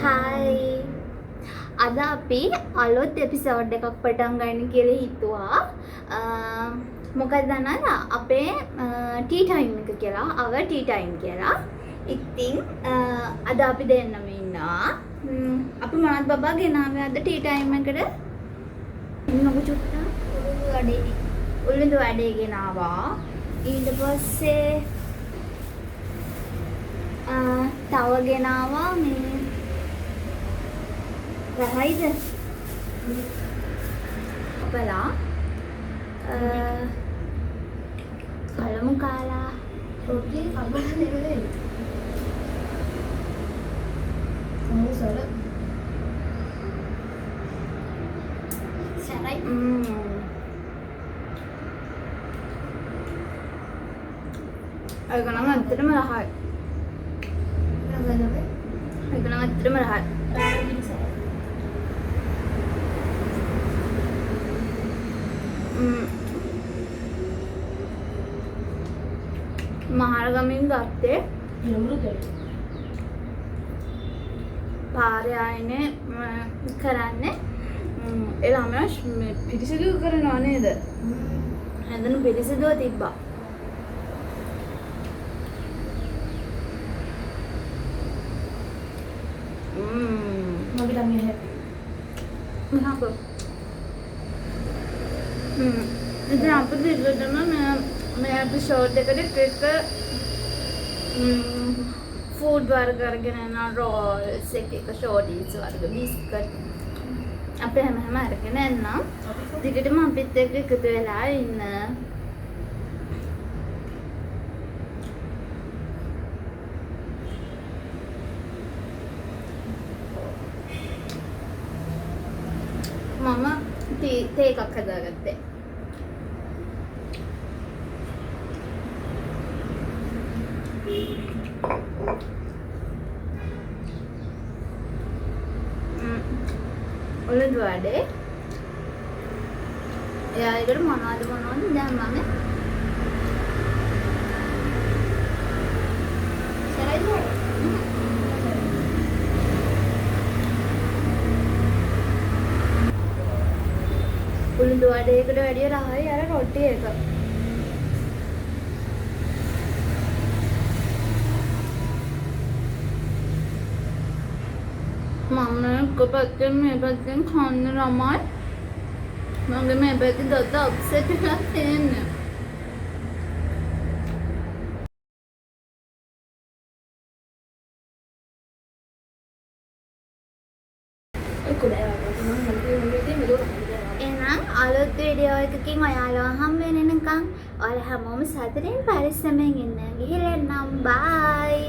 Hi අද අපි අලුත් එපිසෝඩ් එකක් පටන් ගන්න කියලා හිතුවා. මොකද දන්නවද අපේ ටී ටයිම් එක කියලා our ටී ටයිම් කියලා. ඉතින් අද අපි දෙන්නම ඉන්නවා. අපි මොනවද බබා ගෙනාවේ අද ටී ටයිම් එකට? ඉන්නකො චුට්ටක් උළුඳු වඩේ ගෙනාවා. ඊට පස්සේ තව ගෙනාවා මේ රහයිද අපලා කලමු කාලා රොටි කබහන් නෙවෙයි. සමෝසර. සරයි. ඒක නම් ඇත්තටම රහයි. නගනබේ. ඒක නම් ඇත්තටම රහයි. මහරගමින් ගත්තේ පාරේ ආයනේ කරන්නේ ඒ ළමයා පිරිසිදු කරනවා නේද? හැදෙන පිරිසිදුව තිබ්බා. මගේ ළමයා හැපි. මොනවාද? ඉතින් අපිට ඉතින් මේ එපිසෝඩ් එකට එක ෆුඩ් වර්ග අරගෙන යන රෝල්ස් එක ෂෝටීස් වර්ග බිස්කට් අපි හැම අරගෙන එන්නම්. දිගටම අපිත් එක්ක එකතු වෙලා ඉන්න. මම තේ එකක් හදාගත්තේ. උළුඳු වඩේ. එයාලට මොනවද දැම්මම සරයිද? උළුඳු වඩේකට වැඩිය රහයි අර රොටි එක. මම එක පැත්තෙන් මේ පැත්තෙන් කන්න ළමයි. මගේ මේ පැත්තේ දත අප්සෙට් වෙලා තියෙන්නේ. එහෙනම් අලුත් වීඩියෝ එකකින් ඔයාලව හම්බ වෙනකන් ඔයාලා හැමෝම සතුටින් පරිස්සමෙන් ඉන්න. ගිහින් එන්නම්. බයි.